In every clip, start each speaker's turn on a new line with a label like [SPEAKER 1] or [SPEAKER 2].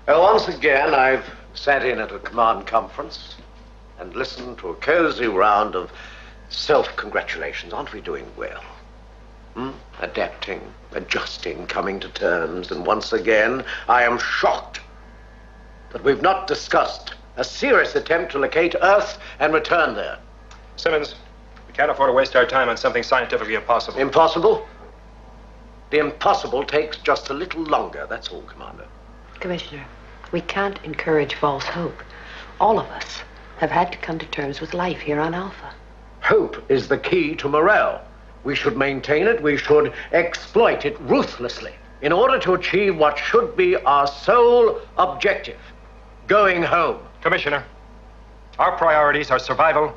[SPEAKER 1] Well, once again, I've sat in at a command conference and listened to a cozy round of self-congratulations. Aren't we doing well? Adapting, adjusting, coming to terms. And once again, I am shocked that we've not discussed a serious attempt to locate Earth and return there.
[SPEAKER 2] Simmons, we can't afford to waste our time on something scientifically impossible.
[SPEAKER 1] Impossible? The impossible takes just a little longer, that's all, Commander.
[SPEAKER 3] Commissioner, we can't encourage false hope. All of us have had to come to terms with life here on Alpha.
[SPEAKER 1] Hope is the key to morale. We should maintain it, we should exploit it ruthlessly in order to achieve what should be our sole objective, going home.
[SPEAKER 2] Commissioner, our priorities are survival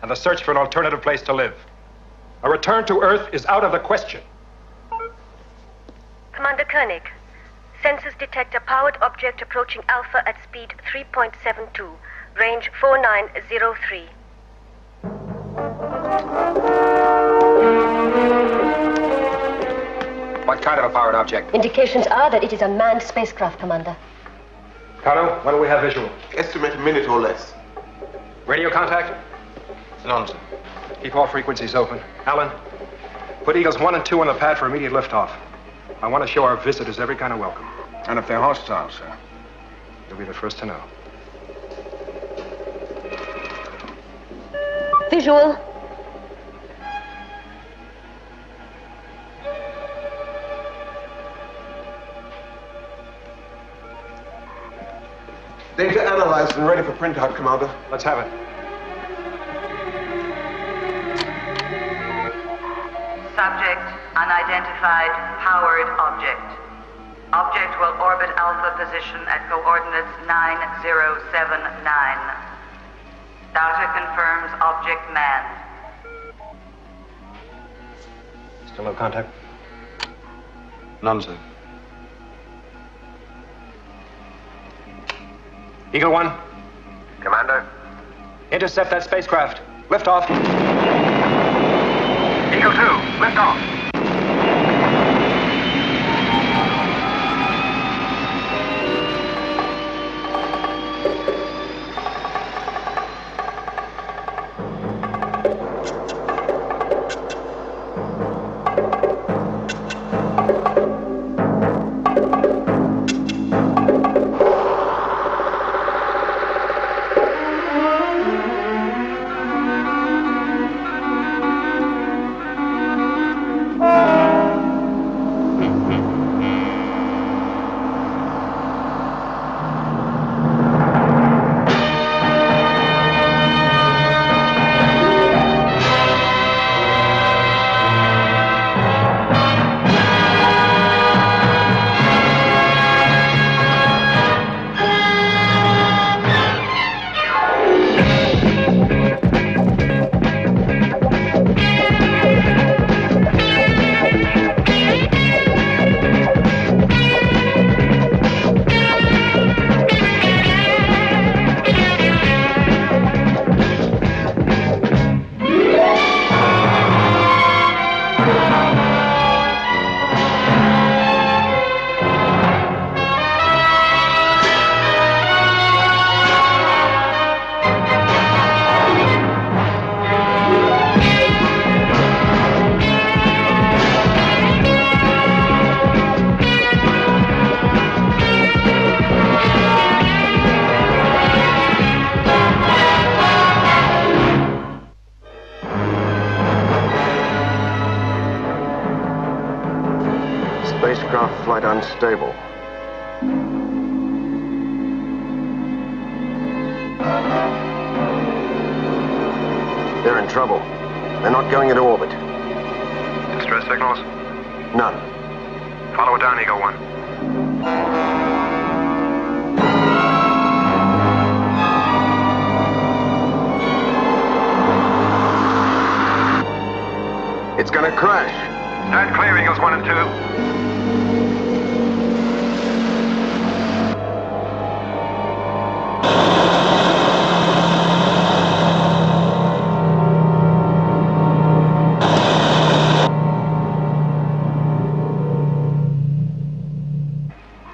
[SPEAKER 2] and the search for an alternative place to live. A return to Earth is out of the question.
[SPEAKER 4] Commander Koenig, sensors detect a powered object approaching Alpha at speed 3.72, range 4903.
[SPEAKER 2] What kind of a powered object?
[SPEAKER 5] Indications are that it is a manned spacecraft, Commander.
[SPEAKER 2] Kano, when will we have visual?
[SPEAKER 6] Estimate a minute or less.
[SPEAKER 2] Radio contact?
[SPEAKER 6] Nonsense.
[SPEAKER 2] Keep all frequencies open. Alan, put Eagles 1 and 2 on the pad for immediate liftoff. I want to show our visitors every kind of welcome.
[SPEAKER 6] And if they're hostile, sir?
[SPEAKER 2] You'll be the first to know.
[SPEAKER 5] Visual.
[SPEAKER 6] Data analyzed and ready for printout, Commander.
[SPEAKER 2] Let's have it.
[SPEAKER 7] Subject, unidentified, powered object. Object will orbit Alpha position at coordinates 9079. Data confirms object manned.
[SPEAKER 2] Still no contact?
[SPEAKER 6] None, sir.
[SPEAKER 2] Eagle 1.
[SPEAKER 1] Commander?
[SPEAKER 2] Intercept that spacecraft. Liftoff.
[SPEAKER 1] Eagle 2, lift off.
[SPEAKER 6] Spacecraft flight unstable. They're in trouble. They're not going into orbit.
[SPEAKER 2] Distress signals?
[SPEAKER 6] None.
[SPEAKER 2] Follow it down, Eagle 1.
[SPEAKER 6] It's gonna crash.
[SPEAKER 2] Stand clear, Eagles 1 and 2.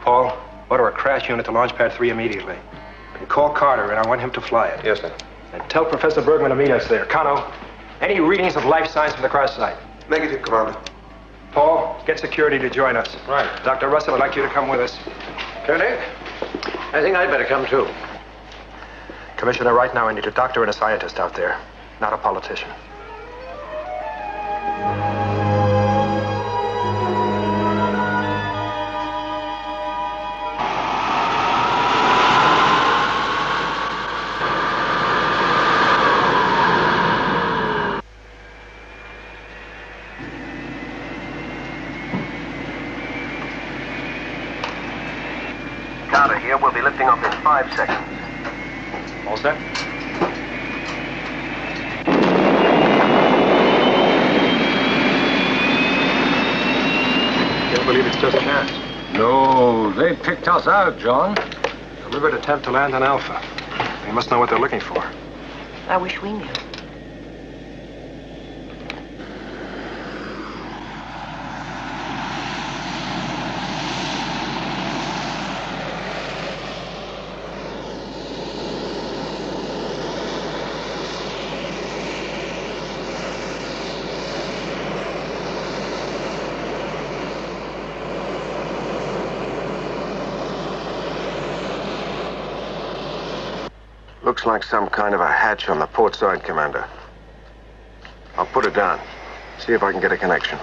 [SPEAKER 2] Paul? crash unit to launch pad 3 immediately. And call Carter, and I want him to fly it.
[SPEAKER 1] Yes, sir.
[SPEAKER 2] And tell Professor Bergman to meet us there. Kano, any readings of life signs from the crash site?
[SPEAKER 6] Negative, Commander.
[SPEAKER 2] Paul, get security to join us.
[SPEAKER 1] Right.
[SPEAKER 2] Dr. Russell, I'd like you to come with us.
[SPEAKER 1] Koenig, I think I'd better come too.
[SPEAKER 2] Commissioner, right now I need a doctor and a scientist out there, not a politician.
[SPEAKER 6] Carter here. We'll be lifting off in 5 seconds.
[SPEAKER 2] All set? Can't believe it's just a chance.
[SPEAKER 8] No, they picked us out, John.
[SPEAKER 2] Deliberate attempt to land on Alpha. They must know what they're looking for.
[SPEAKER 3] I wish we knew.
[SPEAKER 6] Looks like some kind of a hatch on the port side, Commander. I'll put it down. See if I can get a connection.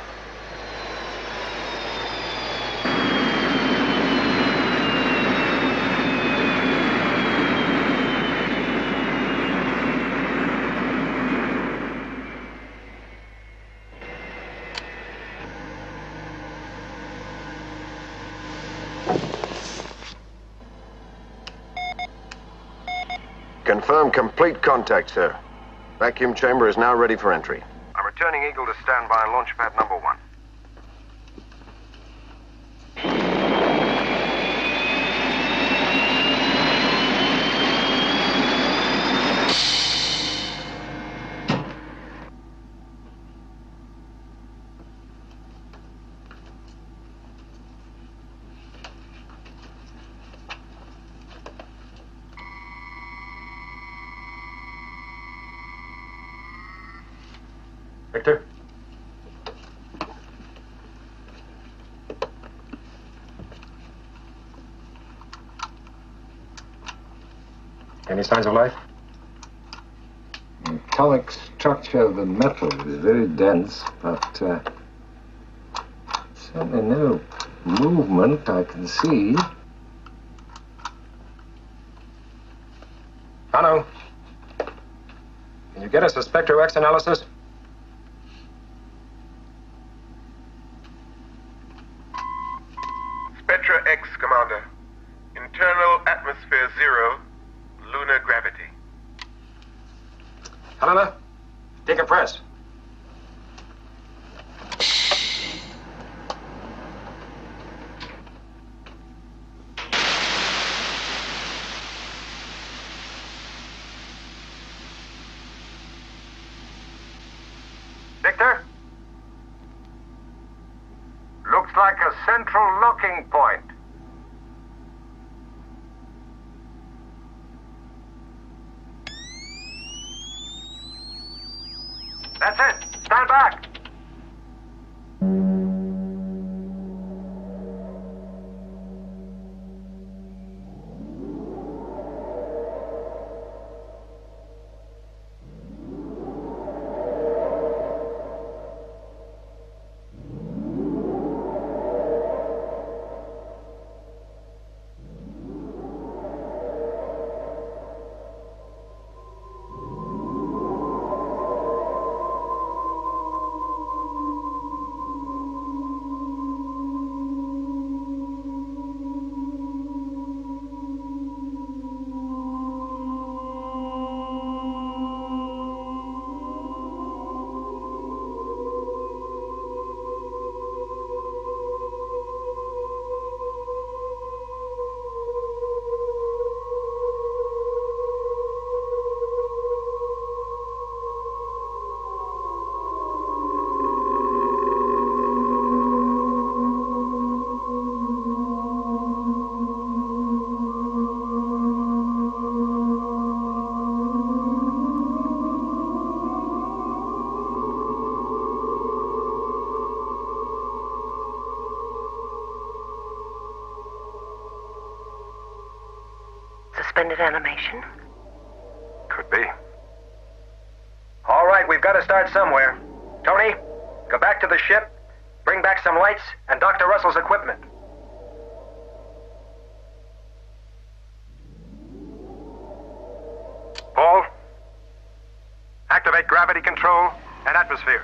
[SPEAKER 6] Confirm complete contact, sir. Vacuum chamber is now ready for entry. I'm returning Eagle to stand by on launch pad number 1.
[SPEAKER 2] Victor? Any signs of life?
[SPEAKER 8] The atomic structure of the metal is very dense, but certainly no movement I can see.
[SPEAKER 2] Kano, can you get us a Spectro X analysis?
[SPEAKER 9] Spectra X, Commander. Internal atmosphere 0, lunar gravity.
[SPEAKER 2] Helena, decompress.
[SPEAKER 8] Victor? Looks like a central locking point. That's it. Stand back.
[SPEAKER 4] suspended animation?
[SPEAKER 6] Could be.
[SPEAKER 10] All right, we've got to start somewhere. Tony, go back to the ship, bring back some lights, and Dr. Russell's equipment.
[SPEAKER 2] Paul, activate gravity control and atmosphere.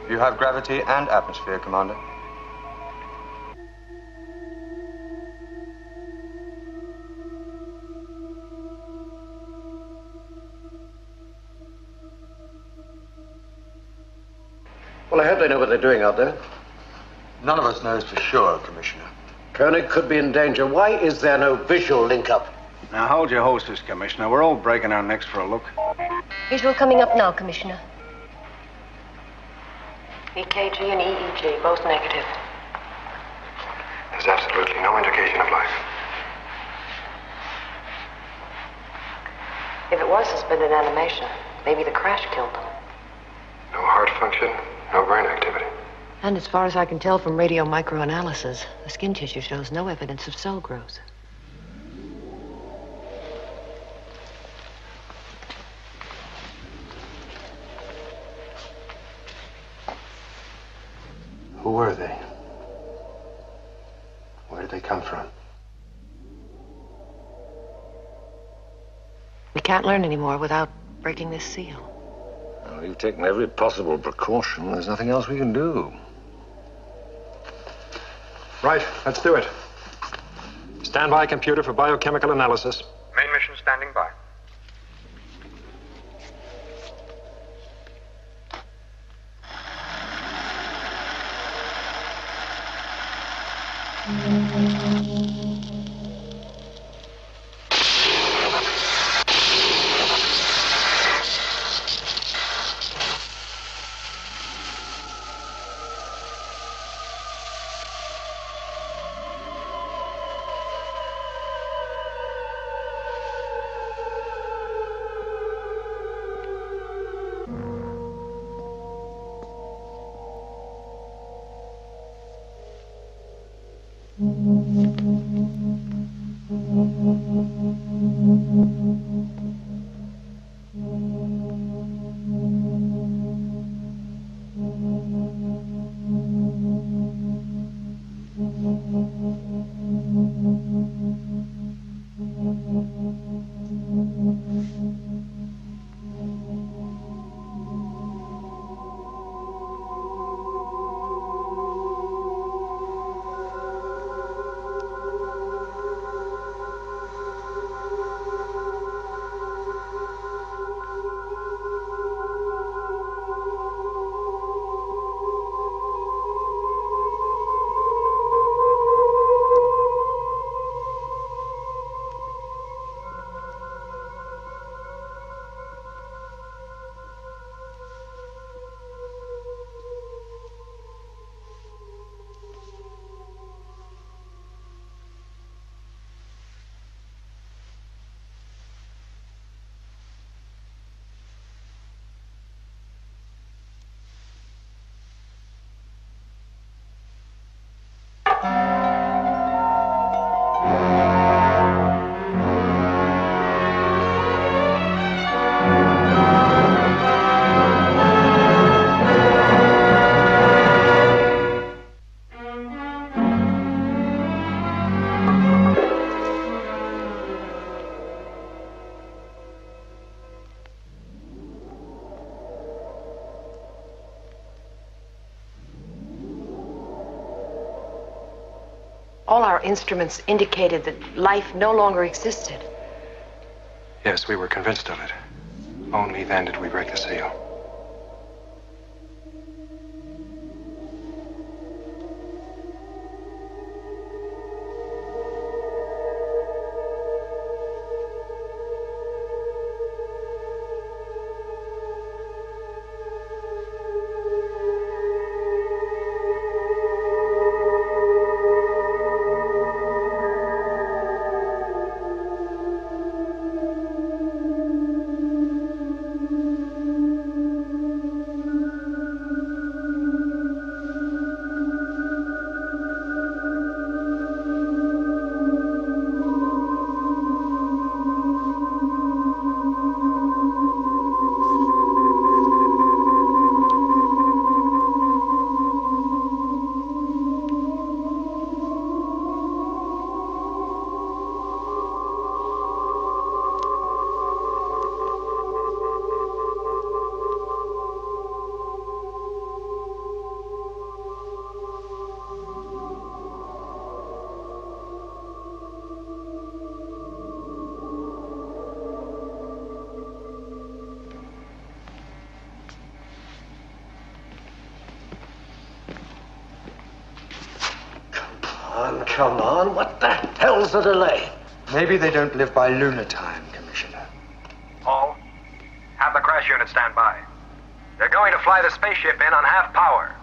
[SPEAKER 11] You have gravity and atmosphere, Commander.
[SPEAKER 1] Well, I hope they know what they're doing out there.
[SPEAKER 11] None of us knows for sure, Commissioner.
[SPEAKER 1] Koenig could be in danger. Why is there no visual link-up?
[SPEAKER 12] Now, hold your horses, Commissioner. We're all breaking our necks for a look.
[SPEAKER 5] Visual coming up now, Commissioner.
[SPEAKER 3] EKG and EEG, both negative.
[SPEAKER 6] There's absolutely no indication of life.
[SPEAKER 3] If it was suspended animation, maybe the crash killed them.
[SPEAKER 6] No heart function, no brain activity.
[SPEAKER 3] And as far as I can tell from radio microanalysis, the skin tissue shows no evidence of cell growth.
[SPEAKER 6] Who were they? Where did they come from?
[SPEAKER 3] We can't learn anymore without breaking this seal.
[SPEAKER 8] Well, we've taken every possible precaution. There's nothing else we can do.
[SPEAKER 2] Right, let's do it. Stand by, computer, for biochemical analysis.
[SPEAKER 9] Main mission standing by.
[SPEAKER 3] All our instruments indicated that life no longer existed.
[SPEAKER 2] Yes, we were convinced of it. Only then did we break the seal.
[SPEAKER 1] come on. What the hell's the delay?
[SPEAKER 11] Maybe they don't live by lunar time, Commissioner.
[SPEAKER 10] Paul, have the crash unit stand by. They're going to fly the spaceship in on half power.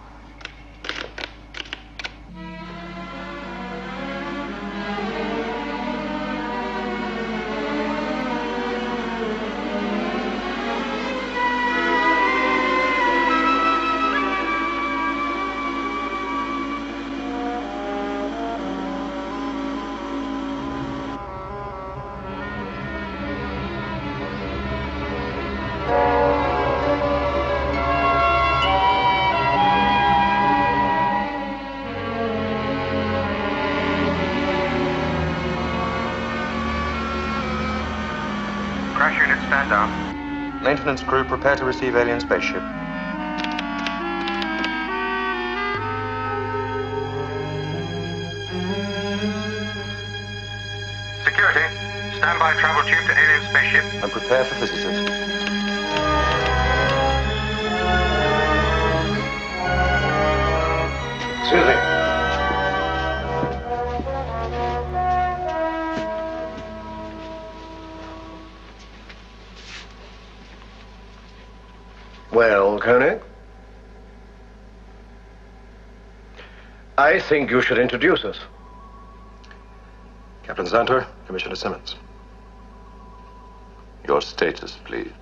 [SPEAKER 10] Crash unit stand down.
[SPEAKER 11] Maintenance crew, prepare to receive alien spaceship.
[SPEAKER 10] Security, stand by travel tube to alien spaceship.
[SPEAKER 11] And prepare for visitors.
[SPEAKER 1] Excuse me. Well, Koenig? I think you should introduce us.
[SPEAKER 2] Captain Zanter, Commissioner Simmons.
[SPEAKER 13] Your status, please.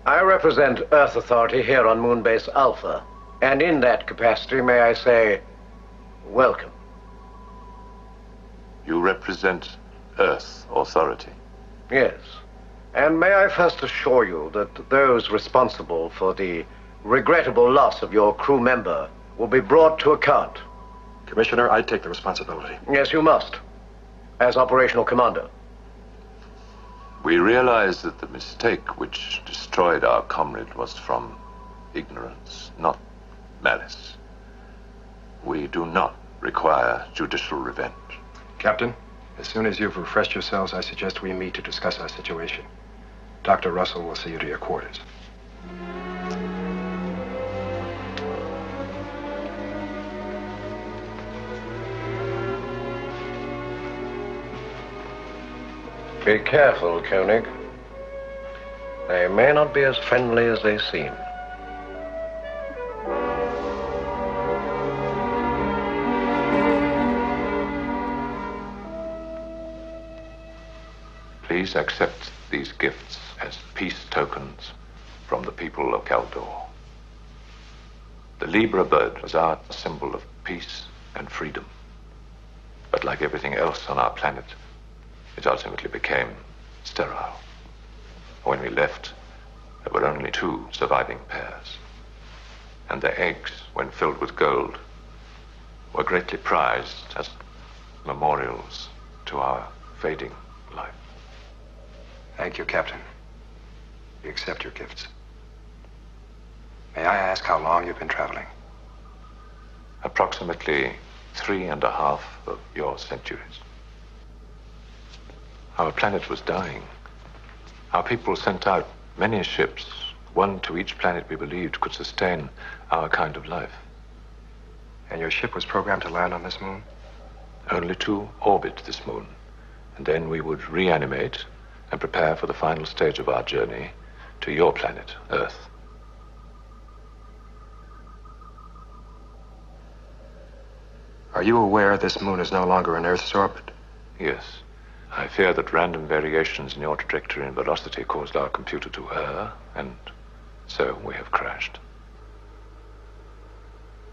[SPEAKER 1] I represent Earth Authority here on Moonbase Alpha, and in that capacity, may I say, welcome.
[SPEAKER 13] You represent Earth Authority?
[SPEAKER 1] Yes. And may I first assure you that those responsible for the regrettable loss of your crew member will be brought to account.
[SPEAKER 2] Commissioner, I take the responsibility.
[SPEAKER 1] Yes, you must, as operational commander.
[SPEAKER 13] We realize that the mistake which destroyed our comrade was from ignorance, not malice. We do not require judicial revenge.
[SPEAKER 2] Captain, as soon as you've refreshed yourselves, I suggest we meet to discuss our situation. Dr. Russell will see you to your quarters.
[SPEAKER 1] Be careful, Koenig. They may not be as friendly as they seem.
[SPEAKER 13] Please accept these gifts as peace tokens from the people of Kaldor. The Libra bird was our symbol of peace and freedom. But like everything else on our planet, it ultimately became sterile. When we left, there were only 2 surviving pairs. And their eggs, when filled with gold, were greatly prized as memorials to our fading life.
[SPEAKER 2] Thank you, Captain. We accept your gifts. May I ask how long you've been traveling?
[SPEAKER 13] Approximately 3.5 of your centuries. Our planet was dying. Our people sent out many ships, one to each planet we believed could sustain our kind of life.
[SPEAKER 2] And your ship was programmed to land on this moon?
[SPEAKER 13] Only to orbit this moon. And then we would reanimate and prepare for the final stage of our journey to your planet, Earth.
[SPEAKER 2] Are you aware this moon is no longer in Earth's orbit?
[SPEAKER 13] Yes. I fear that random variations in your trajectory and velocity caused our computer to err, and so we have crashed.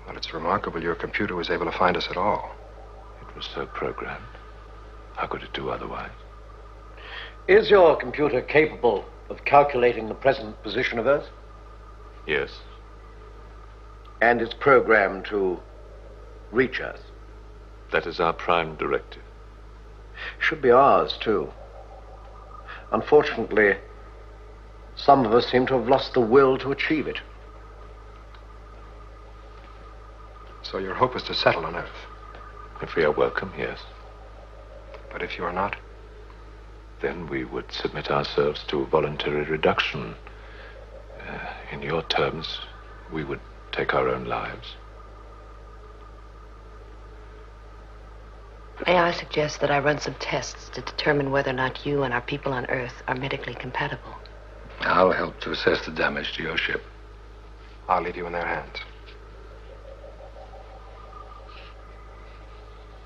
[SPEAKER 2] Well, it's remarkable your computer was able to find us at all.
[SPEAKER 13] It was so programmed. How could it do otherwise?
[SPEAKER 1] Is your computer capable of calculating the present position of Earth?
[SPEAKER 13] Yes.
[SPEAKER 1] And it's programmed to reach Earth?
[SPEAKER 13] That is our prime directive.
[SPEAKER 1] Should be ours, too. Unfortunately, some of us seem to have lost the will to achieve it.
[SPEAKER 2] So your hope is to settle on Earth?
[SPEAKER 13] If we are welcome, yes.
[SPEAKER 2] But if you are not?
[SPEAKER 13] Then we would submit ourselves to voluntary reduction. In your terms, we would take our own lives.
[SPEAKER 3] May I suggest that I run some tests to determine whether or not you and our people on Earth are medically compatible?
[SPEAKER 8] I'll help to assess the damage to your ship.
[SPEAKER 2] I'll leave you in their hands.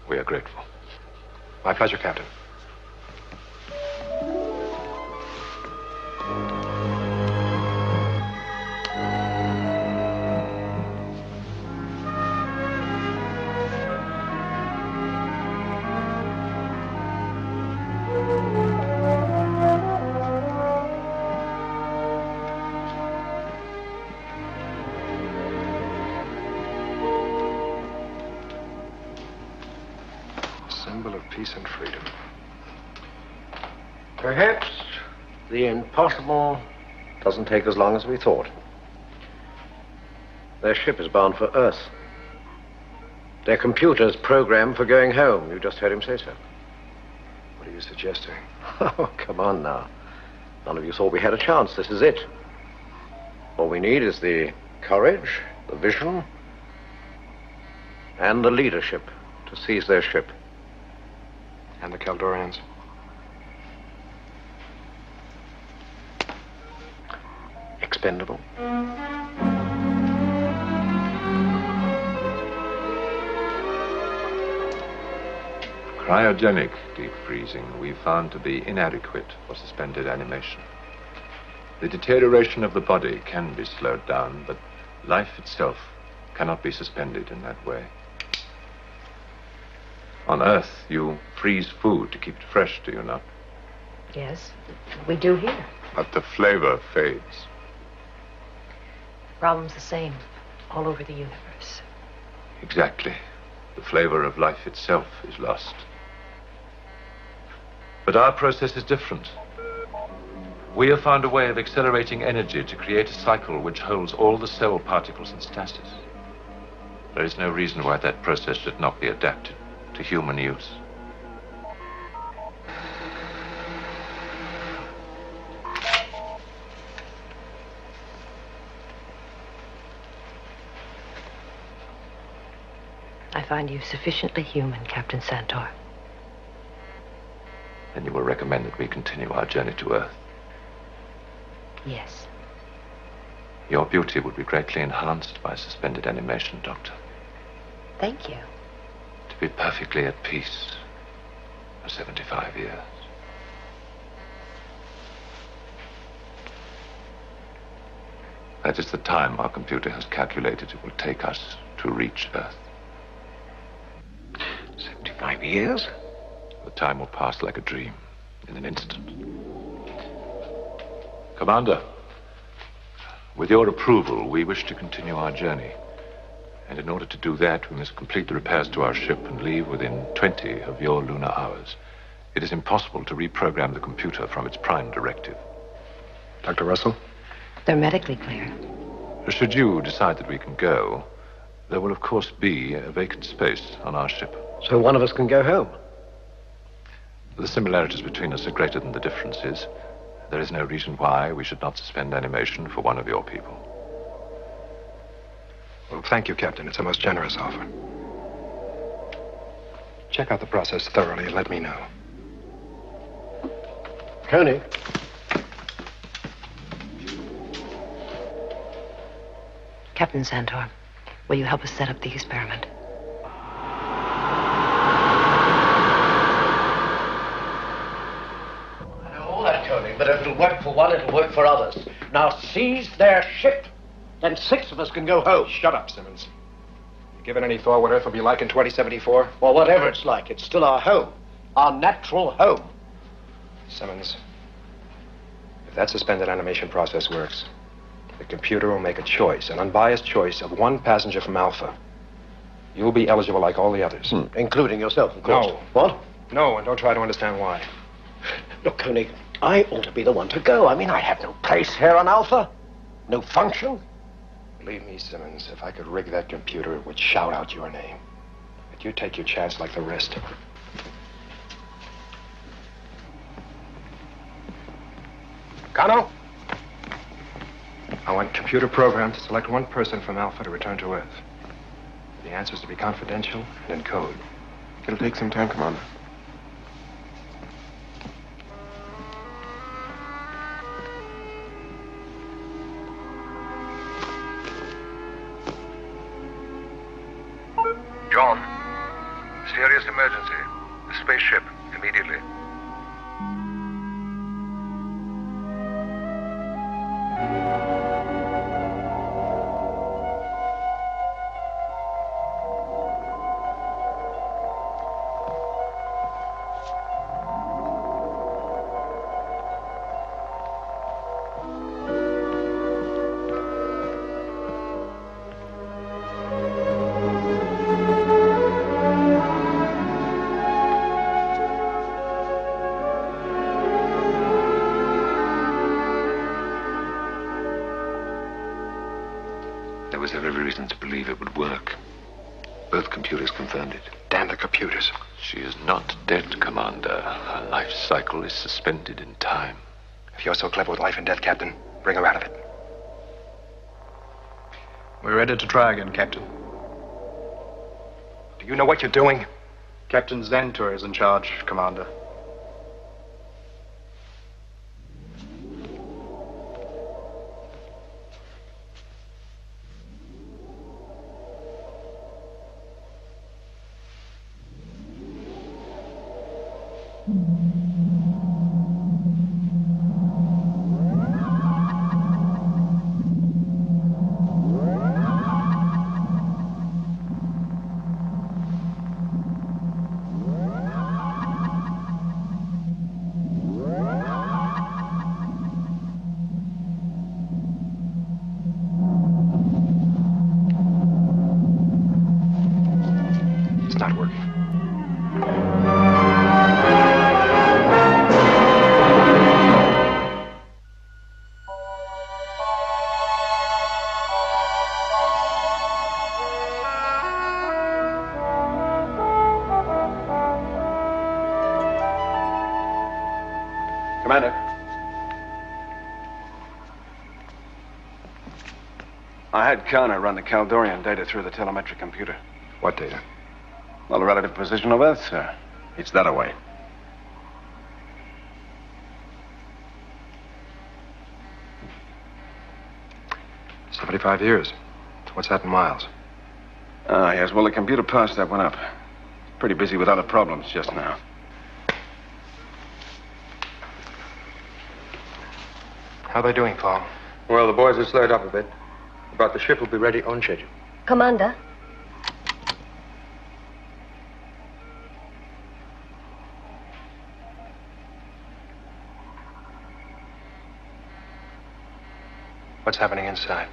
[SPEAKER 13] We are grateful.
[SPEAKER 2] My pleasure, Captain. Symbol of peace and freedom.
[SPEAKER 1] Perhaps the impossible doesn't take as long as we thought. Their ship is bound for Earth. Their computer's programmed for going home. You just heard him say so.
[SPEAKER 2] What are you suggesting?
[SPEAKER 1] Oh, come on now. None of you thought we had a chance. This is it. All we need is the courage, the vision, and the leadership to seize their ship.
[SPEAKER 2] And the Kaldorians?
[SPEAKER 1] Expendable.
[SPEAKER 13] Cryogenic deep freezing we found to be inadequate for suspended animation. The deterioration of the body can be slowed down, but life itself cannot be suspended in that way. On Earth, you freeze food to keep it fresh, do you not?
[SPEAKER 3] Yes, we do here.
[SPEAKER 13] But the flavor fades.
[SPEAKER 3] Problem's the same all over the universe.
[SPEAKER 13] Exactly. The flavor of life itself is lost. But our process is different. We have found a way of accelerating energy to create a cycle which holds all the cell particles in stasis. There is no reason why that process should not be adapted to human use.
[SPEAKER 3] I find you sufficiently human, Captain Santor.
[SPEAKER 13] Then you will recommend that we continue our journey to Earth.
[SPEAKER 3] Yes.
[SPEAKER 13] Your beauty would be greatly enhanced by suspended animation, Doctor.
[SPEAKER 3] Thank you.
[SPEAKER 13] To be perfectly at peace for 75 years. That is the time our computer has calculated it will take us to reach Earth.
[SPEAKER 1] 75 years?
[SPEAKER 13] The time will pass like a dream, in an instant. Commander, with your approval, we wish to continue our journey. And in order to do that, we must complete the repairs to our ship and leave within 20 of your lunar hours. It is impossible to reprogram the computer from its prime directive.
[SPEAKER 2] Dr. Russell?
[SPEAKER 3] They're medically clear.
[SPEAKER 13] Should you decide that we can go, there will of course be a vacant space on our ship.
[SPEAKER 1] So one of us can go home?
[SPEAKER 13] The similarities between us are greater than the differences. There is no reason why we should not suspend animation for one of your people.
[SPEAKER 2] Well, thank you, Captain. It's a most generous offer. Check out the process thoroughly and let me know.
[SPEAKER 1] Koenig.
[SPEAKER 3] Captain Santor, will you help us set up the experiment?
[SPEAKER 1] But if it'll work for one, it'll work for others. Now seize their ship. Then 6 of us can go home.
[SPEAKER 2] Shut up, Simmons. You given any thought what Earth will be like in 2074?
[SPEAKER 1] Well, whatever it's like, it's still our home. Our natural home.
[SPEAKER 2] Simmons, if that suspended animation process works, the computer will make a choice, an unbiased choice of one passenger from Alpha. You'll be eligible like all the others.
[SPEAKER 1] Including yourself, of course.
[SPEAKER 2] No.
[SPEAKER 1] What?
[SPEAKER 2] No, and don't try to understand why.
[SPEAKER 1] Look, Koenig, I ought to be the one to go. I mean, I have no place here on Alpha. No function.
[SPEAKER 2] Believe me, Simmons, if I could rig that computer, it would shout out your name. But you take your chance like the rest. Kano? I want computer program to select one person from Alpha to return to Earth. The answers to be confidential and in code.
[SPEAKER 6] It'll take some time, Commander.
[SPEAKER 14] John, serious emergency. The spaceship, immediately.
[SPEAKER 6] There was every reason to believe it would work. Both computers confirmed it.
[SPEAKER 2] Damn the computers.
[SPEAKER 13] She is not dead, Commander. Her life cycle is suspended in time.
[SPEAKER 2] If you're so clever with life and death, Captain, bring her out of it.
[SPEAKER 12] We're ready to try again, Captain.
[SPEAKER 2] Do you know what you're doing?
[SPEAKER 12] Captain Zentor is in charge, Commander.
[SPEAKER 2] It's not working.
[SPEAKER 12] Commander. I had Kana run the Caldorian data through the telemetric computer.
[SPEAKER 2] What data?
[SPEAKER 12] Well, the relative position of Earth, sir. It's that away.
[SPEAKER 2] $75 years. What's that in miles?
[SPEAKER 12] Ah, yes. Well, the computer passed that one up. Pretty busy with other problems just now.
[SPEAKER 2] How are they doing, Paul?
[SPEAKER 11] Well, the boys have slowed up a bit, but the ship will be ready on schedule.
[SPEAKER 5] Commander?
[SPEAKER 2] What's happening inside?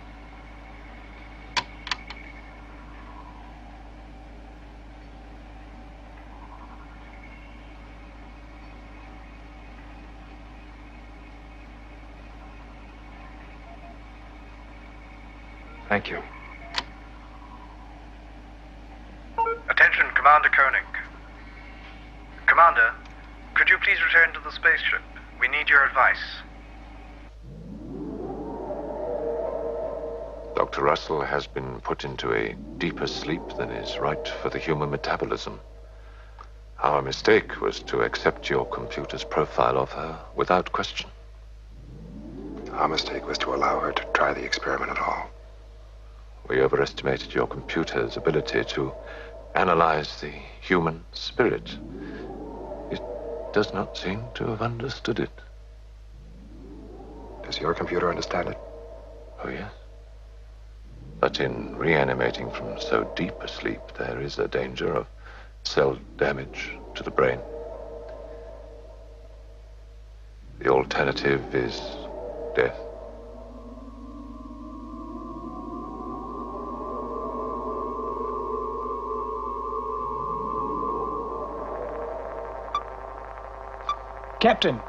[SPEAKER 2] Thank you.
[SPEAKER 14] Attention, Commander Koenig. Commander, could you please return to the spaceship? We need your advice.
[SPEAKER 13] Dr. Russell has been put into a deeper sleep than is right for the human metabolism. Our mistake was to accept your computer's profile of her without question.
[SPEAKER 2] Our mistake was to allow her to try the experiment at all.
[SPEAKER 13] We overestimated your computer's ability to analyze the human spirit. It does not seem to have understood it.
[SPEAKER 2] Does your computer understand it?
[SPEAKER 13] Oh, yes. But in reanimating from so deep a sleep, there is a danger of cell damage to the brain. The alternative is death.
[SPEAKER 15] Captain.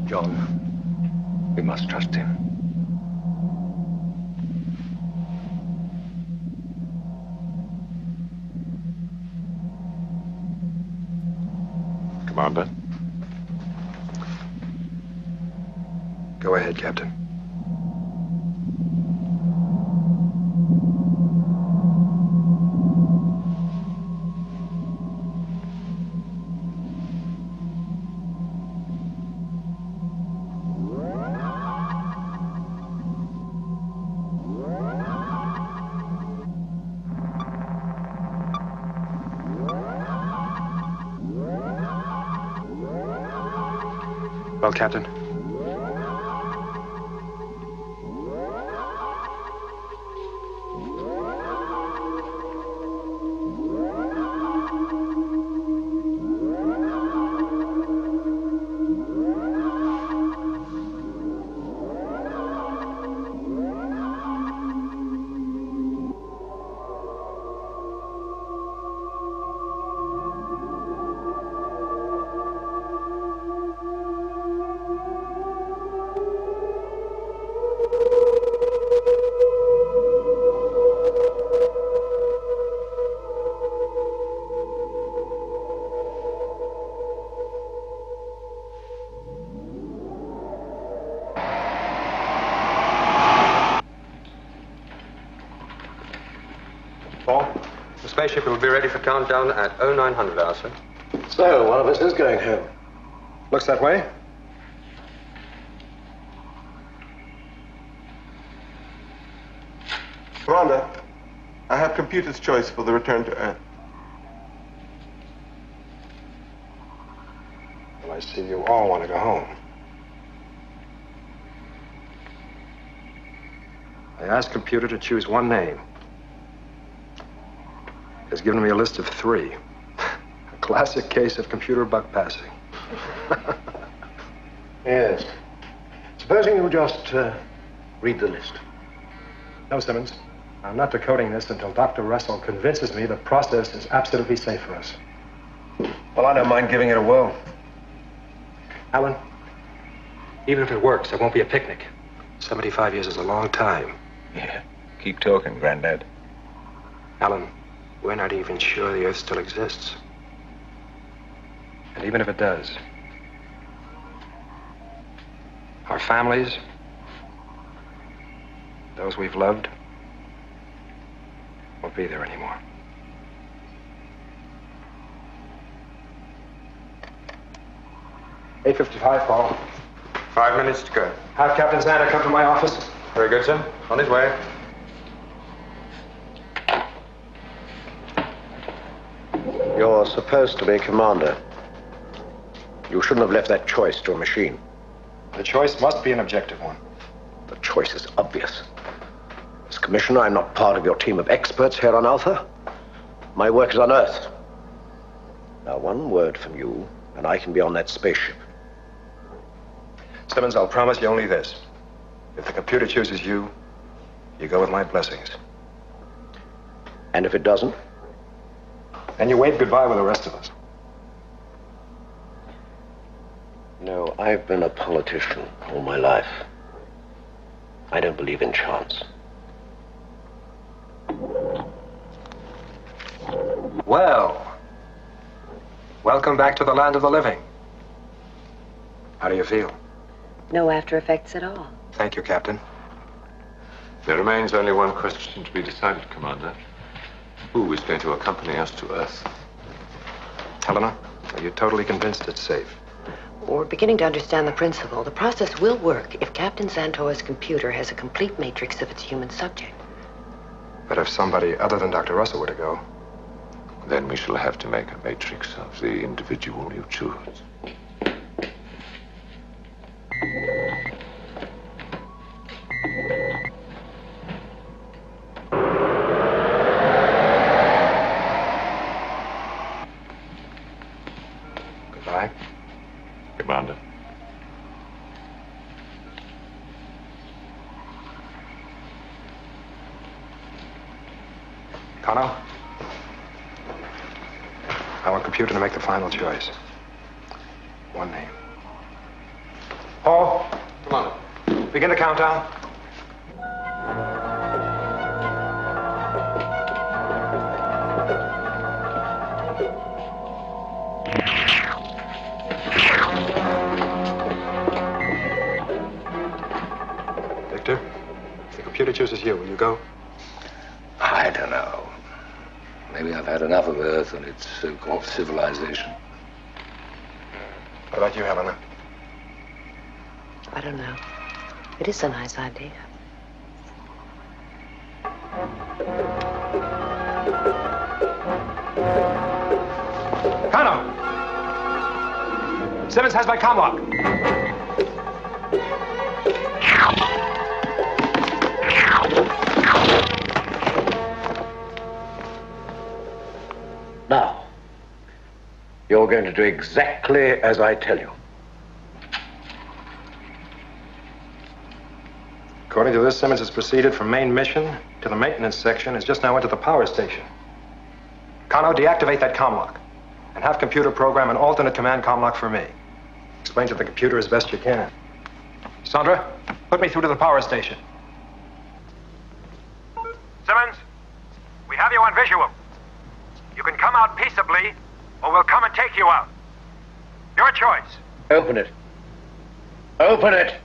[SPEAKER 11] John, we must trust him.
[SPEAKER 13] Commander?
[SPEAKER 2] ahead, Captain. Well, Captain?
[SPEAKER 11] The spaceship will be ready for countdown at 0900 hours, sir.
[SPEAKER 1] So, one of us is going home.
[SPEAKER 2] Looks that way.
[SPEAKER 9] Commander, I have computer's choice for the return to Earth.
[SPEAKER 2] Well, I see you all want to go home. I asked computer to choose one name. It's given me a list of 3. A classic case of computer buck passing.
[SPEAKER 1] Yes. Supposing you just read the list.
[SPEAKER 2] No, Simmons. I'm not decoding this until Dr. Russell convinces me the process is absolutely safe for us.
[SPEAKER 6] Well, I don't mind giving it a whirl.
[SPEAKER 2] Alan, even if it works, it won't be a picnic. 75 years is a long time.
[SPEAKER 6] Yeah. Keep talking, Granddad.
[SPEAKER 2] Alan, we're not even sure the Earth still exists. And even if it does, our families, those we've loved, won't be there anymore. $8:55, Paul.
[SPEAKER 11] 5 minutes to go.
[SPEAKER 2] Have Captain Xander come to my office.
[SPEAKER 11] Very good, sir. On his way.
[SPEAKER 1] You're supposed to be commander. You shouldn't have left that choice to a machine.
[SPEAKER 2] The choice must be an objective one.
[SPEAKER 1] The choice is obvious. As commissioner, I'm not part of your team of experts here on Alpha. My work is on Earth. Now, one word from you, and I can be on that spaceship.
[SPEAKER 2] Simmons, I'll promise you only this. If the computer chooses you, you go with my blessings.
[SPEAKER 1] And if it doesn't?
[SPEAKER 2] And you wave goodbye with the rest of us.
[SPEAKER 1] No, I've been a politician all my life. I don't believe in chance.
[SPEAKER 2] Well, welcome back to the land of the living. How do you feel?
[SPEAKER 3] No after effects at all.
[SPEAKER 2] Thank you, Captain.
[SPEAKER 13] There remains only one question to be decided, Commander. Who is going to accompany us to Earth?
[SPEAKER 2] Helena, are you totally convinced it's safe?
[SPEAKER 3] We're beginning to understand the principle. The process will work if Captain Santoa's computer has a complete matrix of its human subject.
[SPEAKER 2] But if somebody other than Dr. Russell were to go?
[SPEAKER 13] Then we shall have to make a matrix of the individual you choose.
[SPEAKER 2] Goodbye.
[SPEAKER 13] Commander.
[SPEAKER 2] Connell? I want computer to make the final choice. One name. Paul?
[SPEAKER 11] Commander.
[SPEAKER 2] Begin the countdown. you. Will you go?
[SPEAKER 8] I don't know. Maybe I've had enough of Earth and its so-called civilization.
[SPEAKER 2] What about you, Helena?
[SPEAKER 3] I don't know. It is a nice idea.
[SPEAKER 2] Kano! Simmons has my comlock.
[SPEAKER 1] Now, you're going to do exactly as I tell you.
[SPEAKER 2] According to this, Simmons has proceeded from main mission to the maintenance section, has just now into the power station. Kano, deactivate that comlock and have computer program an alternate command comlock for me. Explain to the computer as best you can. Sandra, put me through to the power station.
[SPEAKER 10] Simmons, we have you on visual. You can come out peaceably, or we'll come and take you out. Your choice.
[SPEAKER 1] Open it. Open it!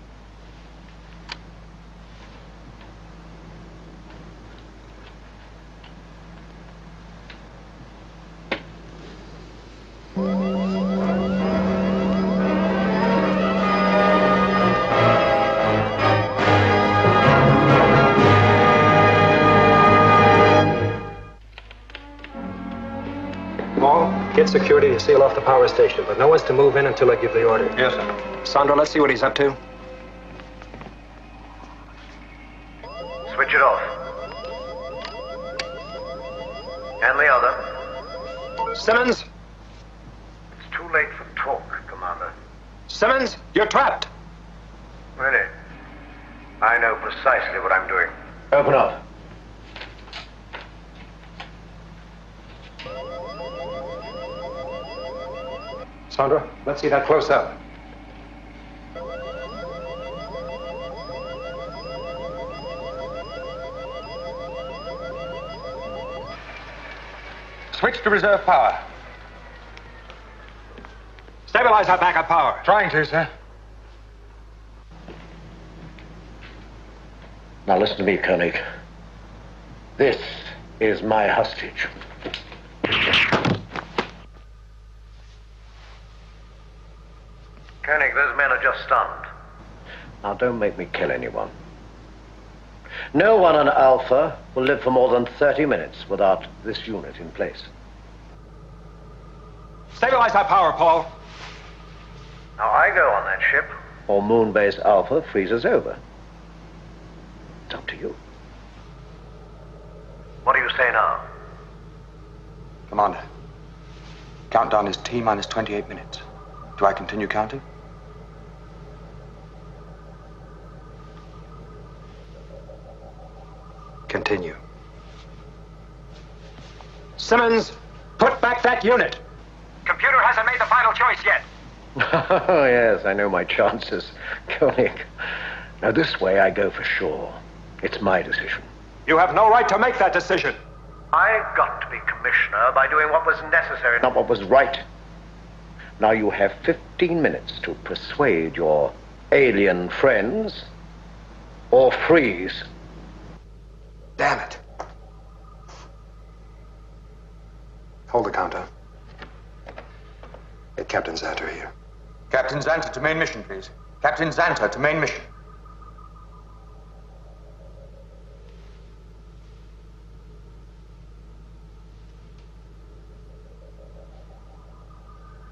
[SPEAKER 2] Get security to seal off the power station, but no one's to move in until I give the order.
[SPEAKER 11] Yes, sir.
[SPEAKER 2] Sandra, let's see what he's up to.
[SPEAKER 10] Switch it off. And the other.
[SPEAKER 2] Simmons!
[SPEAKER 10] It's too late for talk, Commander.
[SPEAKER 2] Simmons, you're trapped!
[SPEAKER 10] Really? I know precisely what I'm doing.
[SPEAKER 1] Open up.
[SPEAKER 2] Sandra, let's see that close up.
[SPEAKER 11] Switch to reserve power.
[SPEAKER 2] Stabilize our backup power.
[SPEAKER 11] Trying to, sir.
[SPEAKER 1] Now listen to me, Koenig. This is my hostage.
[SPEAKER 10] Koenig, those men are just stunned.
[SPEAKER 1] Now don't make me kill anyone. No one on Alpha will live for more than 30 minutes without this unit in place.
[SPEAKER 2] Stabilize our power, Paul.
[SPEAKER 10] Now I go on that ship.
[SPEAKER 1] Or Moonbase Alpha freezes over. It's up to you.
[SPEAKER 10] What do you say now?
[SPEAKER 11] Commander, countdown is T-minus 28 minutes. Do I continue counting?
[SPEAKER 2] Continue. Simmons, put back that unit.
[SPEAKER 10] Computer hasn't made the final choice yet.
[SPEAKER 1] Oh, yes, I know my chances, Koenig. Now, this way I go for sure. It's my decision.
[SPEAKER 2] You have no right to make that decision.
[SPEAKER 10] I got to be commissioner by doing what was necessary.
[SPEAKER 1] Not what was right. Now you have 15 minutes to persuade your alien friends or freeze.
[SPEAKER 2] Damn it. Hold the counter. Get Captain Zanter here.
[SPEAKER 11] Captain Zanter to main mission, please. Captain Zanter to main mission.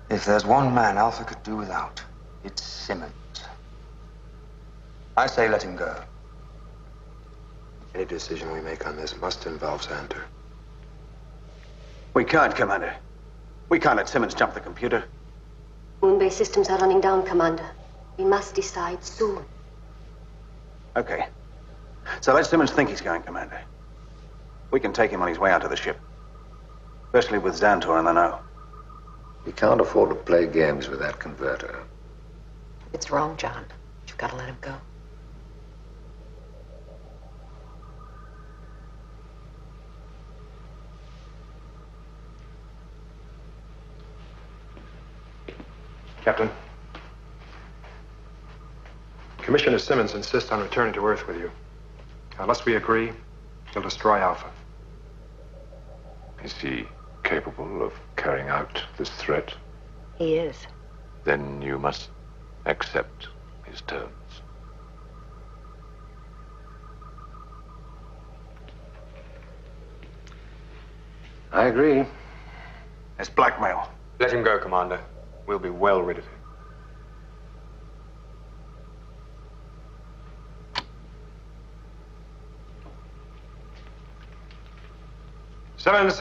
[SPEAKER 11] If there's one man Alpha could do without, it's Simmons. I say let him go.
[SPEAKER 2] Any decision we make on this must involve Zanter.
[SPEAKER 15] We can't, Commander. We can't let Simmons jump the computer.
[SPEAKER 5] Moonbase systems are running down, Commander. We must decide soon.
[SPEAKER 15] Okay. So let Simmons think he's going, Commander. We can take him on his way out of the ship. Especially with Zantor in the know.
[SPEAKER 8] We can't afford to play games with that converter.
[SPEAKER 3] It's wrong, John. You've got to let him go.
[SPEAKER 2] Captain. Commissioner Simmons insists on returning to Earth with you. Unless we agree, he'll destroy Alpha.
[SPEAKER 13] Is he capable of carrying out this threat?
[SPEAKER 3] He is.
[SPEAKER 13] Then you must accept his terms.
[SPEAKER 1] I agree.
[SPEAKER 15] It's blackmail.
[SPEAKER 11] Let him go, Commander. We'll be well rid of him.
[SPEAKER 2] Simmons!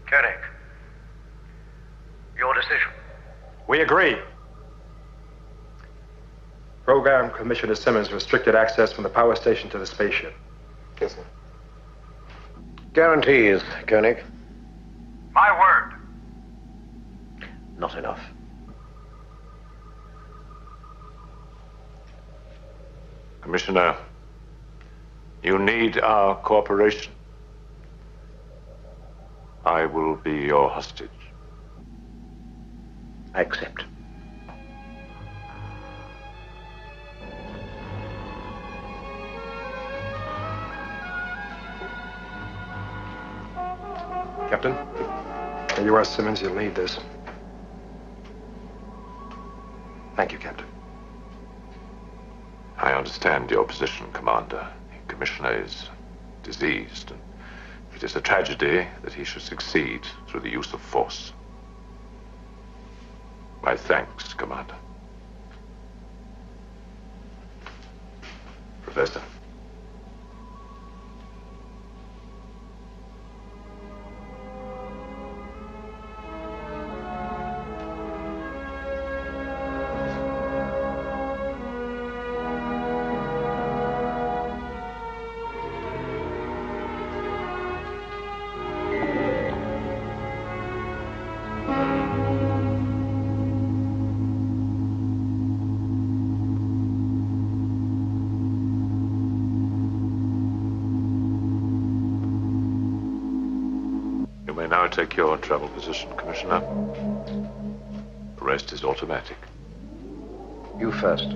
[SPEAKER 10] Koenig, your decision.
[SPEAKER 2] We agree. Program Commissioner Simmons restricted access from the power station to the spaceship.
[SPEAKER 11] Yes, sir.
[SPEAKER 1] Guarantees, Koenig.
[SPEAKER 10] My word.
[SPEAKER 1] Not enough.
[SPEAKER 13] Commissioner, you need our cooperation. I will be your hostage.
[SPEAKER 1] I accept.
[SPEAKER 2] Captain, here you are, Simmons. You'll need this. Thank you, Captain.
[SPEAKER 13] I understand your position, Commander. The Commissioner is diseased, and it is a tragedy that he should succeed through the use of force. My thanks, Commander. Professor. You may now take your travel position, Commissioner. The rest is automatic.
[SPEAKER 1] You first.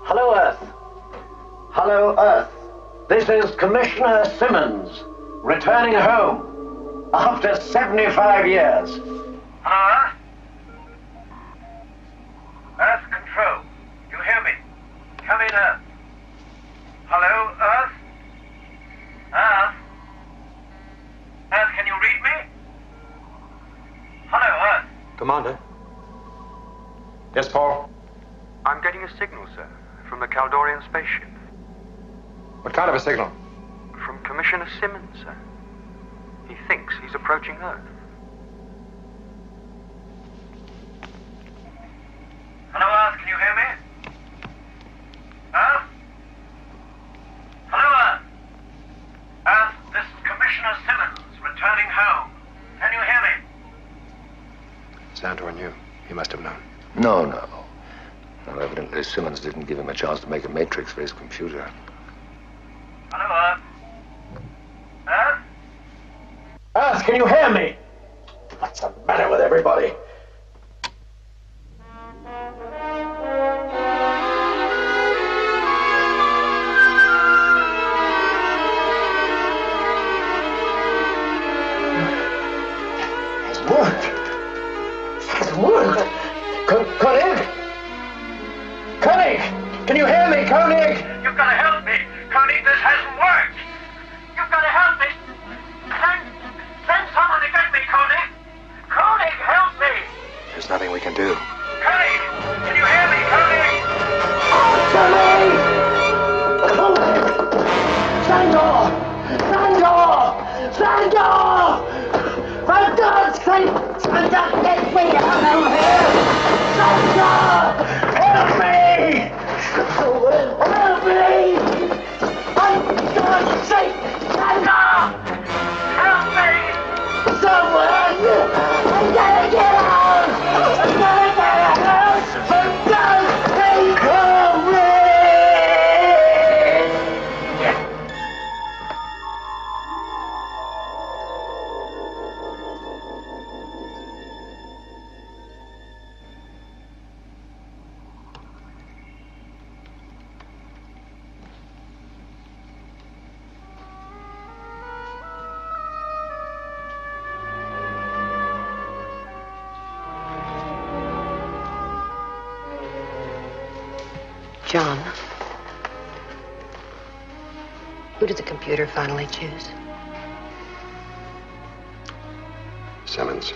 [SPEAKER 1] Hello, Earth. Hello, Earth. This is Commissioner Simmons, returning home. After 75 years.
[SPEAKER 10] Hello, Earth? Earth Control. You hear me? Come in, Earth. Hello, Earth? Earth? Earth, can you read me? Hello, Earth.
[SPEAKER 2] Commander? Yes, Paul?
[SPEAKER 11] I'm getting a signal, sir, from the Caldorian spaceship.
[SPEAKER 2] What kind of a signal?
[SPEAKER 11] From Commissioner Simmons, sir. He thinks he's approaching Earth.
[SPEAKER 10] Hello, Earth, can you hear me? Earth? Hello, Earth. Earth, this is Commissioner Simmons, returning home. Can you hear me?
[SPEAKER 2] Santor knew. He must have known.
[SPEAKER 8] No. Well, evidently Simmons didn't give him a chance to make a matrix for his computer.
[SPEAKER 10] Hello, Earth. Earth?
[SPEAKER 1] Earth, can you hear me? What's the matter with everybody? It's worked. It's worked. Koenig? Koenig! Can you hear me, Koenig?
[SPEAKER 10] You've got to help me. Koenig, this hasn't worked. You've got to help me. Send someone to get me, Koenig. Koenig, help me.
[SPEAKER 2] There's nothing we can do.
[SPEAKER 10] Koenig, can you hear me, Koenig?
[SPEAKER 1] Sandor! For God's sake, Sandor, get me out of here! Sandor! Help me! Help me! For God's sake, Sandor! Help me! Someone! I gotta get out! I gotta get out! For God's sake, help me!
[SPEAKER 3] John, who did the computer finally choose?
[SPEAKER 2] Simmons.